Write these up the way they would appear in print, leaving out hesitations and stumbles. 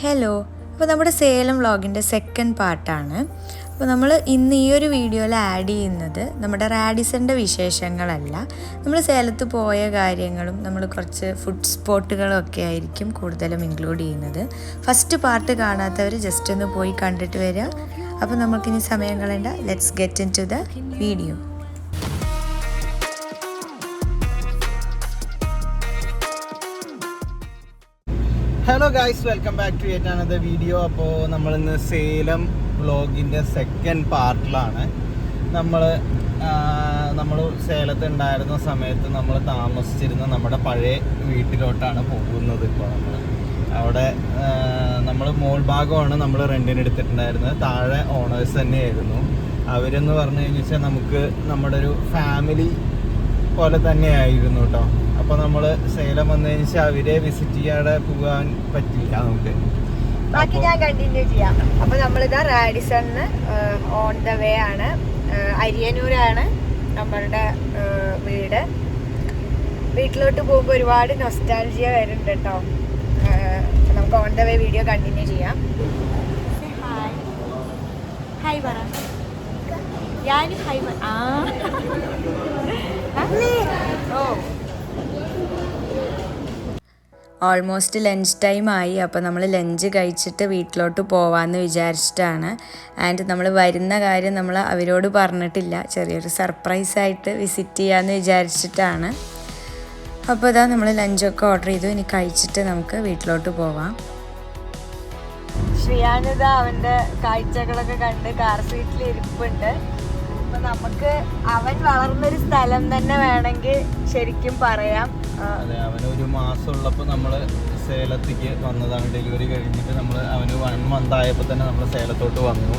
Hello, അപ്പോൾ നമ്മുടെ Salem വ്ളോഗിൻ്റെ second പാർട്ടാണ്. അപ്പോൾ നമ്മൾ ഇന്ന് ഈ ഒരു വീഡിയോയിൽ ആഡ് ചെയ്യുന്നത് നമ്മുടെ റാഡിസൻ്റെ വിശേഷങ്ങളല്ല, നമ്മൾ സേലത്ത് പോയ കാര്യങ്ങളും നമ്മൾ കുറച്ച് ഫുഡ് സ്പോട്ടുകളും ഒക്കെ ആയിരിക്കും കൂടുതലും ഇൻക്ലൂഡ് ചെയ്യുന്നത്. ഫസ്റ്റ് പാർട്ട് കാണാത്തവർ ജസ്റ്റ് ഒന്ന് പോയി കണ്ടിട്ട് വരിക. അപ്പോൾ നമുക്കിനി സമയം കളയണ്ട, let's get into the video. Hello guys, welcome back to yet another video. അപ്പോൾ നമ്മളിന്ന് സേലം വ്ളോഗിൻ്റെ സെക്കൻഡ് പാർട്ടിലാണ്. നമ്മൾ സേലത്ത് ഉണ്ടായിരുന്ന സമയത്ത് നമ്മൾ താമസിച്ചിരുന്ന നമ്മുടെ പഴയ വീട്ടിലോട്ടാണ് പോകുന്നത്. ഇപ്പോൾ അവിടെ നമ്മൾ മോൾ ഭാഗമാണ് നമ്മൾ റെൻറ്റിന് എടുത്തിട്ടുണ്ടായിരുന്നത്. താഴെ ഓണേഴ്സ് തന്നെയായിരുന്നു. അവരെന്ന് പറഞ്ഞു കഴിഞ്ഞാൽ നമുക്ക് നമ്മുടെ ഒരു ഫാമിലി പോലെ തന്നെയായിരുന്നു കേട്ടോ. അപ്പോൾ നമ്മൾ സേലം വന്നതിന് ശേഷം അവരെ വിസിറ്റ് ചെയ്യാതെ പോകാൻ പറ്റില്ല നമുക്ക്. ബാക്കി ഞാൻ കണ്ടിന്യൂ ചെയ്യാം. അപ്പോൾ നമ്മളിതാ റാഡിസണിന് ഓൺ ദ വേ ആണ്. അരിയന്നൂരാണ് നമ്മളുടെ വീട്. വീട്ടിലോട്ട് പോകുമ്പോൾ ഒരുപാട് നൊസ്റ്റാൾജിയ വരുന്നുണ്ട് കേട്ടോ. നമുക്ക് on the way video continue ചെയ്യാം. ഹായ് പറ. ഞാൻ ഹായ് ഓൾമോസ്റ്റ് ലഞ്ച് ടൈം ആയി. അപ്പോൾ നമ്മൾ ലഞ്ച് കഴിച്ചിട്ട് വീട്ടിലോട്ട് പോവാമെന്ന് വിചാരിച്ചിട്ടാണ്. ആൻഡ് നമ്മൾ വരുന്ന കാര്യം നമ്മൾ അവരോട് പറഞ്ഞിട്ടില്ല, ചെറിയൊരു സർപ്രൈസായിട്ട് വിസിറ്റ് ചെയ്യാമെന്ന് വിചാരിച്ചിട്ടാണ്. അപ്പോൾ ഇതാ നമ്മൾ ലഞ്ചൊക്കെ ഓർഡർ ചെയ്തു. ഇനി കഴിച്ചിട്ട് നമുക്ക് വീട്ടിലോട്ട് പോവാം. ശ്രീയാനിത അവൻ്റെ കാഴ്ചകളൊക്കെ കണ്ട് കാർ സീറ്റിൽ ഇരിപ്പുണ്ട്. അപ്പോൾ നമുക്ക് അവൻ വളർന്നൊരു സ്ഥലം തന്നെ വേണമെങ്കിൽ ശരിക്കും പറയാം. അതെ, അവന് ഒരു മാസം ഉള്ളപ്പോൾ നമ്മൾ സേലത്തേക്ക് വന്നതാണ്. ഡെലിവറി കഴിഞ്ഞിട്ട് അവന് 1 month ആയപ്പോൾ തന്നെ നമ്മൾ സേലത്തോട്ട് വന്നു.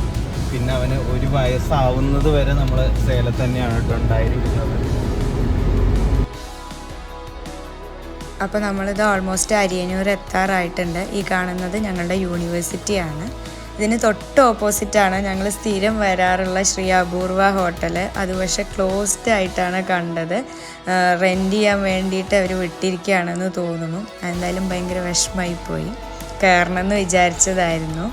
പിന്നെ അവന് 1 വയസ്സാവുന്നത് വരെ നമ്മൾ സേലത്ത് തന്നെയാണ് ഉണ്ടായിരിക്കുന്നത്. അപ്പോൾ നമ്മളിത് ഓൾമോസ്റ്റ് അരിയന്നൂർ എത്താറായിട്ടുണ്ട്. ഈ കാണുന്നത് ഞങ്ങളുടെ യൂണിവേഴ്സിറ്റിയാണ്. ഇതിന് തൊട്ട് ഓപ്പോസിറ്റാണ് ഞങ്ങൾ സ്ഥിരം വരാറുള്ള ശ്രീ അപൂർവ ഹോട്ടൽ. അത് പക്ഷേ ക്ലോസ്ഡ് ആയിട്ടാണ് കണ്ടത്. റെൻറ്റ് ചെയ്യാൻ വേണ്ടിയിട്ട് അവർ വിട്ടിരിക്കുകയാണെന്ന് തോന്നുന്നു. എന്തായാലും ഭയങ്കര വിഷമമായിപ്പോയി. കയറണമെന്ന് വിചാരിച്ചതായിരുന്നു.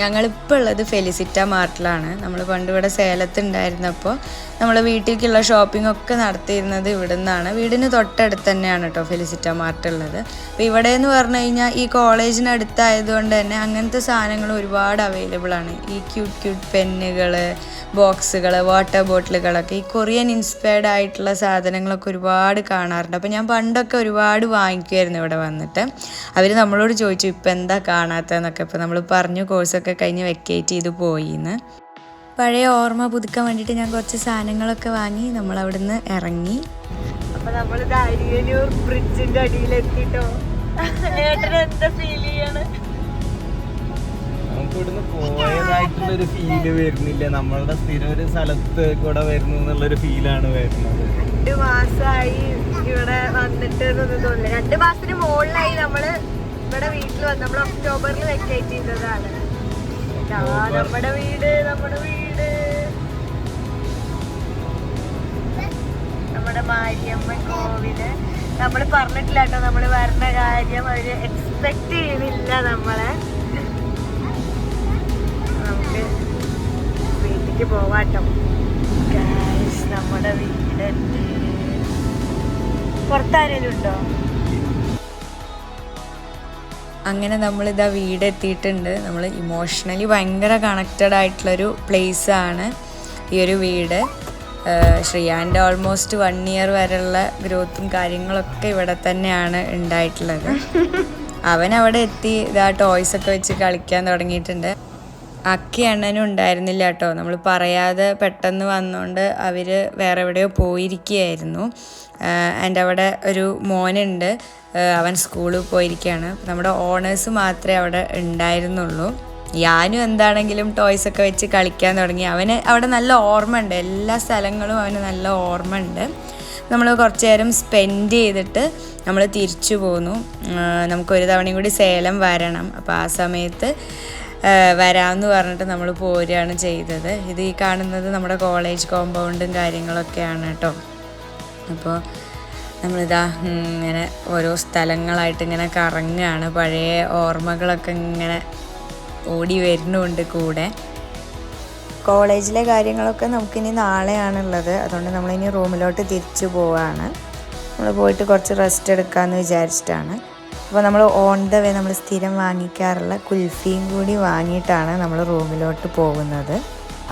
ഞങ്ങളിപ്പോൾ ഉള്ളത് ഫെലിസിറ്റ മാർട്ടിലാണ്. നമ്മൾ പണ്ട് ഇവിടെ സേലത്തുണ്ടായിരുന്നപ്പോൾ നമ്മൾ വീട്ടിലേക്കുള്ള ഷോപ്പിംഗ് ഒക്കെ നടത്തിയിരുന്നത് ഇവിടെ നിന്നാണ്. വീടിന് തൊട്ടടുത്ത് തന്നെയാണ് കേട്ടോ ഫെലിസിറ്റ മാർട്ട് ഉള്ളത്. അപ്പോൾ ഇവിടെ എന്ന് പറഞ്ഞു കഴിഞ്ഞാൽ ഈ കോളേജിനടുത്തായതുകൊണ്ട് തന്നെ അങ്ങനത്തെ സാധനങ്ങൾ ഒരുപാട് അവൈലബിൾ ആണ്. ഈ ക്യൂട്ട് പെന്നുകൾ, ബോക്സുകൾ, വാട്ടർ ബോട്ടിലുകളൊക്കെ ഈ കൊറിയൻ ഇൻസ്പയർഡ് ആയിട്ടുള്ള സാധനങ്ങളൊക്കെ ഒരുപാട് കാണാറുണ്ട്. അപ്പോൾ ഞാൻ പണ്ടൊക്കെ ഒരുപാട് വാങ്ങിക്കുമായിരുന്നു ഇവിടെ വന്നിട്ട്. അവർ നമ്മളോട് ചോദിച്ചു ഇപ്പം എന്താ കാണാത്തതെന്നൊക്കെ. ഇപ്പോൾ നമ്മൾ പറഞ്ഞു കോഴ്സൊക്കെ കഴിഞ്ഞ് വെക്കേറ്റ് ചെയ്ത് പോയിന്ന്. പഴയ ഓർമ്മ പുതുക്കാൻ വേണ്ടിയിട്ട് ഞാൻ കുറച്ച് സാധനങ്ങളൊക്കെ വാങ്ങി നമ്മൾ അവിടുന്ന് ഇറങ്ങി. അപ്പോൾ നമ്മൾ അരിയന്നൂർ ബ്രിഡ്ജിൻ്റെ അടിയിലെത്തിട്ടോ. എന്താ ഫീൽ ചെയ്യാണ്? നമുക്ക് ഇവിടുന്ന് പോയതായിട്ടുള്ളൊരു ഫീല് വരുന്നില്ല. നമ്മളുടെ സ്ഥിരം ഒരു സ്ഥലത്ത് കൂടെ വരുന്നു എന്നുള്ളൊരു ഫീലാണ് വരുന്നത്. 2 മാസമായി ഇവിടെ വന്നിട്ട് തോന്നില്ല. 2 മാസത്തിന് മുകളിലായി നമ്മൾ ഇവിടെ വീട്ടിൽ വന്ന്. നമ്മൾ ഒക്ടോബറിൽ വെക്കേറ്റ് ചെയ്തതാണ്. നമ്മുടെ വീട് നമ്മുടെ മാരിയമ്മൻ കോവില്. നമ്മൾ പറഞ്ഞിട്ടില്ല കേട്ടോ നമ്മൾ വരുന്ന കാര്യം. അവര് എക്സ്പെക്ട് ചെയ്യുന്നില്ല നമ്മളെ. നമുക്ക് വീട്ടിലേക്ക് പോവാട്ടോ. നമ്മുടെ വീട് പുറത്താരെങ്കിലും ഉണ്ടോ? അങ്ങനെ നമ്മളിതാ വീടെത്തിയിട്ടുണ്ട്. നമ്മൾ ഇമോഷണലി ഭയങ്കര കണക്റ്റഡ് ആയിട്ടുള്ളൊരു പ്ലേസാണ് ഈ ഒരു വീട്. ശ്രീയാൻ്റെ ഓൾമോസ്റ്റ് 1 year വരെയുള്ള ഗ്രോത്തും കാര്യങ്ങളൊക്കെ ഇവിടെ തന്നെയാണ് ഉണ്ടായിട്ടുള്ളത്. അവൻ അവിടെ എത്തി ഇതാ ടോയ്സൊക്കെ വെച്ച് കളിക്കാൻ തുടങ്ങിയിട്ടുണ്ട്. അക്കി അണ്ണനും ഉണ്ടായിരുന്നില്ല കേട്ടോ. നമ്മൾ പറയാതെ പെട്ടെന്ന് വന്നുകൊണ്ട് അവർ വേറെ എവിടെയോ പോയിരിക്കുകയായിരുന്നു. ആൻഡ് അവിടെ ഒരു മോനുണ്ട്, അവൻ സ്കൂളിൽ പോയിരിക്കുകയാണ്. നമ്മുടെ ഓണേഴ്സ് മാത്രമേ അവിടെ ഉണ്ടായിരുന്നുള്ളൂ. ഞാനും എന്താണെങ്കിലും ടോയ്സൊക്കെ വെച്ച് കളിക്കാൻ തുടങ്ങി. അവന് അവിടെ നല്ല ഓർമ്മ ഉണ്ട്, എല്ലാ സ്ഥലങ്ങളും അവന് നല്ല ഓർമ്മ ഉണ്ട്. നമ്മൾ കുറച്ച് നേരം സ്പെൻഡ് ചെയ്തിട്ട് നമ്മൾ തിരിച്ചു പോന്നു. നമുക്കൊരു തവണയും കൂടി സേലം വരണം. അപ്പോൾ ആ സമയത്ത് വരാമെന്ന് പറഞ്ഞിട്ട് നമ്മൾ പോരുകയാണ് ചെയ്തത്. ഇത് ഈ കാണുന്നത് നമ്മുടെ കോളേജ് കോമ്പൗണ്ടും കാര്യങ്ങളൊക്കെയാണ് കേട്ടോ. അപ്പോൾ നമ്മളിതാ ഇങ്ങനെ ഓരോ സ്ഥലങ്ങളായിട്ട് ഇങ്ങനെ കറങ്ങുകയാണ്. പഴയ ഓർമ്മകളൊക്കെ ഇങ്ങനെ ഓടി വരുന്നുണ്ട് കൂടെ. കോളേജിലെ കാര്യങ്ങളൊക്കെ നമുക്കിനി നാളെയാണുള്ളത്. അതുകൊണ്ട് നമ്മളിനി റൂമിലോട്ട് തിരിച്ചു പോവുകയാണ്. നമ്മൾ പോയിട്ട് കുറച്ച് റെസ്റ്റ് എടുക്കാമെന്ന് വിചാരിച്ചിട്ടാണ്. അപ്പോൾ നമ്മൾ ഓൺ ദ വേ നമ്മൾ സ്ഥിരം വാങ്ങിക്കാറുള്ള കുൽഫിയും കൂടി വാങ്ങിയിട്ടാണ് നമ്മൾ റൂമിലോട്ട് പോകുന്നത്.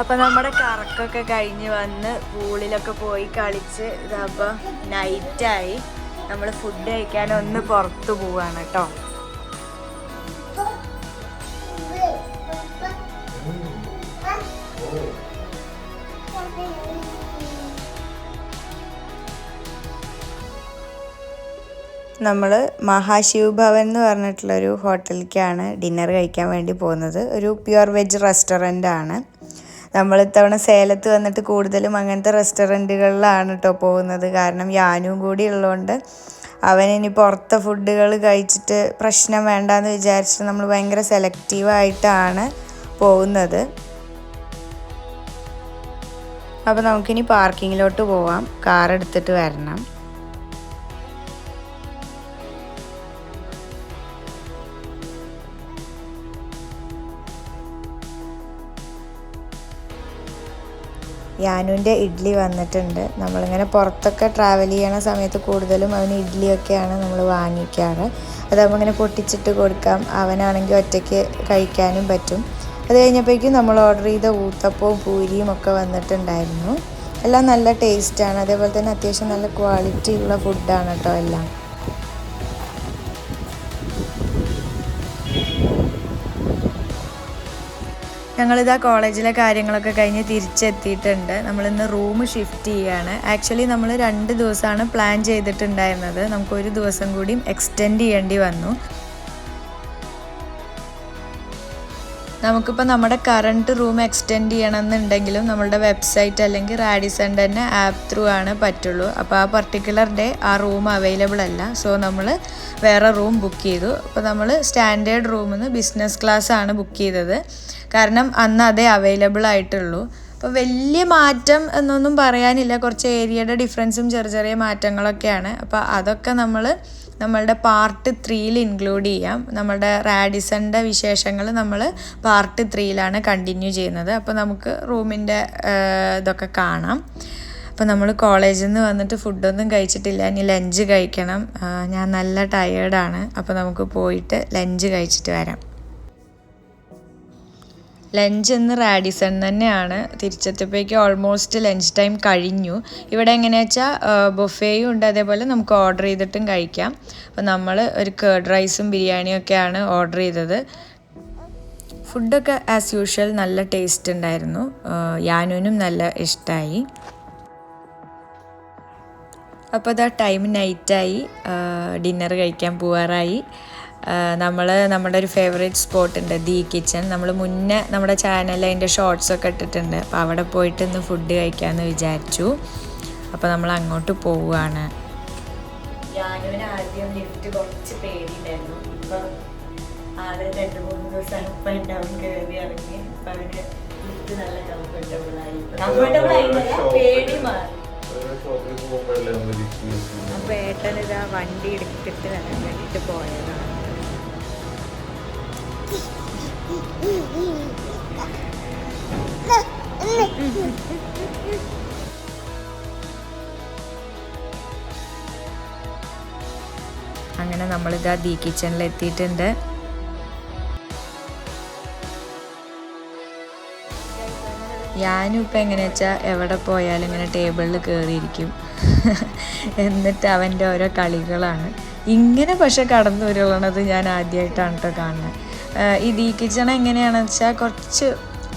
അപ്പോൾ നമ്മുടെ കറക്കൊക്കെ കഴിഞ്ഞ് വന്ന് പൂളിലൊക്കെ പോയി കളിച്ച് ഇതപ്പോൾ നൈറ്റായി. നമ്മൾ ഫുഡ് കഴിക്കാൻ ഒന്ന് പുറത്ത് പോവുകയാണ് കേട്ടോ. നമ്മൾ മഹാശിവ് ഭവൻ എന്ന് പറഞ്ഞിട്ടുള്ളൊരു ഹോട്ടലിലേക്കാണ് ഡിന്നർ കഴിക്കാൻ വേണ്ടി പോകുന്നത്. ഒരു പ്യുവർ വെജ് റെസ്റ്റോറൻ്റ് ആണ്. നമ്മൾ ഇത്തവണ സേലത്ത് വന്നിട്ട് കൂടുതലും അങ്ങനത്തെ റെസ്റ്റോറൻറ്റുകളിലാണ് കേട്ടോ പോകുന്നത്. കാരണം യാനും കൂടി ഉള്ളതുകൊണ്ട് അവനിനി പുറത്തെ ഫുഡുകൾ കഴിച്ചിട്ട് പ്രശ്നം വേണ്ടാന്ന് വിചാരിച്ചിട്ട് നമ്മൾ ഭയങ്കര സെലക്റ്റീവായിട്ടാണ് പോകുന്നത്. അപ്പോൾ നമുക്കിനി പാർക്കിങ്ങിലോട്ട് പോവാം. കാർ എടുത്തിട്ട് വരണം. യാനുവിൻ്റെ ഇഡ്ഡലി വന്നിട്ടുണ്ട്. നമ്മളിങ്ങനെ പുറത്തൊക്കെ ട്രാവൽ ചെയ്യണ സമയത്ത് കൂടുതലും അവന് ഇഡ്ഡലിയൊക്കെയാണ് നമ്മൾ വാങ്ങിക്കാറ്. അതാകുമ്പോൾ ഇങ്ങനെ പൊട്ടിച്ചിട്ട് കൊടുക്കാം. അവനാണെങ്കിൽ ഒറ്റയ്ക്ക് കഴിക്കാനും പറ്റും. അത് കഴിഞ്ഞപ്പോഴേക്കും നമ്മൾ ഓർഡർ ചെയ്ത ഊത്തപ്പവും പൂരിയും ഒക്കെ വന്നിട്ടുണ്ടായിരുന്നു. എല്ലാം നല്ല ടേസ്റ്റാണ്. അതേപോലെ തന്നെ അത്യാവശ്യം നല്ല ക്വാളിറ്റി ഉള്ള ഫുഡാണ് കേട്ടോ എല്ലാം. ഞങ്ങളിതാ കോളേജിലെ കാര്യങ്ങളൊക്കെ കഴിഞ്ഞ് തിരിച്ചെത്തിയിട്ടുണ്ട്. നമ്മളിന്ന് റൂം ഷിഫ്റ്റ് ചെയ്യുകയാണ്. ആക്ച്വലി നമ്മൾ 2 ദിവസമാണ് പ്ലാൻ ചെയ്തിട്ടുണ്ടായിരുന്നത്. നമുക്കൊരു ദിവസം കൂടിയും എക്സ്റ്റെൻഡ് ചെയ്യേണ്ടി വന്നു. നമുക്കിപ്പോൾ നമ്മുടെ കറണ്ട് റൂം എക്സ്റ്റെൻഡ് ചെയ്യണമെന്നുണ്ടെങ്കിലും നമ്മളുടെ വെബ്സൈറ്റ് അല്ലെങ്കിൽ റാഡിസൻ്റെ തന്നെ ആപ്പ് ത്രൂ ആണ് പറ്റുള്ളൂ. അപ്പോൾ ആ പർട്ടിക്കുലർ ഡേ ആ റൂം അവൈലബിൾ അല്ല. സോ നമ്മൾ വേറെ റൂം ബുക്ക് ചെയ്തു. അപ്പോൾ നമ്മൾ സ്റ്റാൻഡേർഡ് റൂമിൽ നിന്ന് ബിസിനസ് ക്ലാസ് ആണ് ബുക്ക് ചെയ്തത്. കാരണം അന്ന് അതേ അവൈലബിൾ ആയിട്ടുള്ളൂ. അപ്പോൾ വലിയ മാറ്റം എന്നൊന്നും പറയാനില്ല. കുറച്ച് ഏരിയയുടെ ഡിഫറൻസും ചെറിയ മാറ്റങ്ങളൊക്കെയാണ്. അപ്പോൾ അതൊക്കെ നമ്മളുടെ പാർട്ട് 3യിൽ ഇൻക്ലൂഡ് ചെയ്യാം. നമ്മുടെ റാഡിസൻ്റെ വിശേഷങ്ങൾ നമ്മൾ പാർട്ട് 3യിലാണ് കണ്ടിന്യൂ ചെയ്യുന്നത്. അപ്പോൾ നമുക്ക് റൂമിൻ്റെ ഇതൊക്കെ കാണാം. അപ്പോൾ നമ്മൾ കോളേജിൽ നിന്ന് വന്നിട്ട് ഫുഡൊന്നും കഴിച്ചിട്ടില്ല. ഇനി ലഞ്ച് കഴിക്കണം. ഞാൻ നല്ല ടയേർഡാണ്. അപ്പോൾ നമുക്ക് പോയിട്ട് ലഞ്ച് കഴിച്ചിട്ട് വരാം. ലഞ്ച് ഇന്ന് റാഡിസൺ തന്നെയാണ്. തിരിച്ചെത്തിയപ്പോഴേക്ക് ഓൾമോസ്റ്റ് ലഞ്ച് ടൈം കഴിഞ്ഞു. ഇവിടെ എങ്ങനെയാ വെച്ചാൽ ബൊഫേയും ഉണ്ട്, അതേപോലെ നമുക്ക് ഓർഡർ ചെയ്തിട്ടും കഴിക്കാം. അപ്പോൾ നമ്മൾ ഒരു കേർഡ് റൈസും ബിരിയാണിയും ഒക്കെയാണ് ഓർഡർ ചെയ്തത്. ഫുഡൊക്കെ ആസ് യൂഷ്വൽ നല്ല ടേസ്റ്റ് ഉണ്ടായിരുന്നു. യാനുവിനും നല്ല ഇഷ്ടമായി. അപ്പോൾ അതാ ടൈം നൈറ്റായി. ഡിന്നർ കഴിക്കാൻ പോവാറായി. നമ്മുടെ ഒരു ഫേവറേറ്റ് സ്പോട്ട് ഉണ്ട്, ദി കിച്ചൺ. നമ്മൾ മുന്നേ നമ്മുടെ ചാനലിൽ അതിൻ്റെ ഷോർട്സൊക്കെ ഇട്ടിട്ടുണ്ട്. അപ്പോൾ അവിടെ പോയിട്ട് ഇന്ന് ഫുഡ് കഴിക്കാമെന്ന് വിചാരിച്ചു. അപ്പോൾ നമ്മൾ അങ്ങോട്ട് പോവുകയാണ്. യാനുവിന് ആദ്യം ലിഫ്റ്റ് കുറച്ച് പേടിയുണ്ടായിരുന്നു. ഇപ്പോൾ ആദ്യം 2-3 ദിവസം ഇപ്പം ഉണ്ടാവും കയറി ഇറങ്ങി. ഇപ്പം അവന് ലിഫ്റ്റ് നല്ല കംഫർട്ടബിളായി. പേടി മാറി. അപ്പോൾ ഏട്ടനിതാ വണ്ടി എടുത്തിട്ട് വരാൻ വേണ്ടിയിട്ട് പോയതാണ്. അങ്ങനെ നമ്മളിതാ ദി കിച്ചണിൽ എത്തിയിട്ടുണ്ട്. ഞാനും ഇപ്പം എങ്ങനെയാ വെച്ചാൽ എവിടെ പോയാലും ഇങ്ങനെ ടേബിളിൽ കയറിയിരിക്കും. എന്നിട്ട് അവൻ്റെ ഓരോ കളികളാണ് ഇങ്ങനെ. പക്ഷെ കടന്നു വരുള്ളത് ഞാൻ ആദ്യമായിട്ടാണ് കേട്ടോ കാണുന്നത്. ഈ ദി കിച്ചൺ എങ്ങനെയാണെന്ന് വെച്ചാൽ കുറച്ച്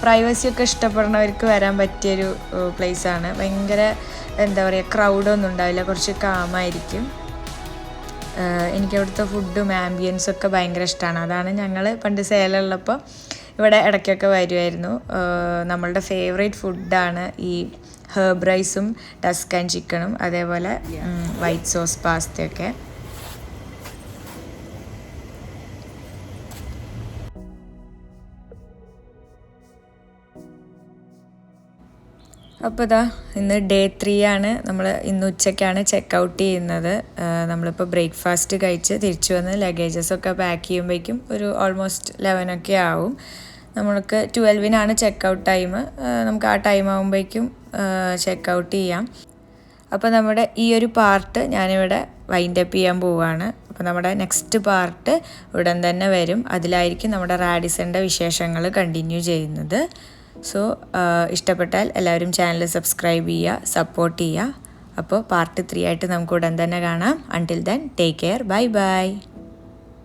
പ്രൈവസിയൊക്കെ ഇഷ്ടപ്പെടുന്നവർക്ക് വരാൻ പറ്റിയൊരു പ്ലേസാണ്. ഭയങ്കര എന്താ പറയുക, ക്രൗഡൊന്നും ഉണ്ടാവില്ല, കുറച്ച് കാമായിരിക്കും. എനിക്കവിടുത്തെ ഫുഡും ആംബിയൻസൊക്കെ ഭയങ്കര ഇഷ്ടമാണ്. അതാണ് ഞങ്ങൾ പണ്ട് സേലമുള്ളപ്പോൾ ഇവിടെ ഇടയ്ക്കൊക്കെ വരുമായിരുന്നു. നമ്മളുടെ ഫേവറേറ്റ് ഫുഡാണ് ഈ ഹെർബ് റൈസും ടസ്കൻ ചിക്കനും, അതേപോലെ വൈറ്റ് സോസ് പാസ്തയൊക്കെ. അപ്പോൾ ഇതാ ഇന്ന് ഡേ 3 ആണ്. നമ്മൾ ഇന്ന് ഉച്ചയ്ക്കാണ് ചെക്കൗട്ട് ചെയ്യുന്നത്. നമ്മളിപ്പോൾ ബ്രേക്ക്ഫാസ്റ്റ് കഴിച്ച് തിരിച്ചു വന്ന് ലഗേജസൊക്കെ പാക്ക് ചെയ്യുമ്പോഴേക്കും ഒരു ഓൾമോസ്റ്റ് 11 ഒക്കെ ആവും. നമ്മൾക്ക് 12-നാണ് ചെക്കൗട്ട് ടൈം. നമുക്ക് ആ ടൈം ആകുമ്പോഴേക്കും ചെക്കൗട്ട് ചെയ്യാം. അപ്പോൾ നമ്മുടെ ഈ ഒരു പാർട്ട് ഞാനിവിടെ വൈൻഡപ്പ് ചെയ്യാൻ പോവുകയാണ്. അപ്പോൾ നമ്മുടെ നെക്സ്റ്റ് പാർട്ട് ഉടൻ തന്നെ വരും. അതിലായിരിക്കും നമ്മുടെ റാഡിസൻ്റെ വിശേഷങ്ങൾ കണ്ടിന്യൂ ചെയ്യുന്നത്. സോ ഇഷ്ടപ്പെട്ടാൽ എല്ലാവരും ചാനൽ സബ്സ്ക്രൈബ് ചെയ്യുക, സപ്പോർട്ട് ചെയ്യുക. അപ്പോൾ പാർട്ട് 3 ആയിട്ട് നമുക്ക് ഉടൻ തന്നെ കാണാം. Until then take care, bye bye.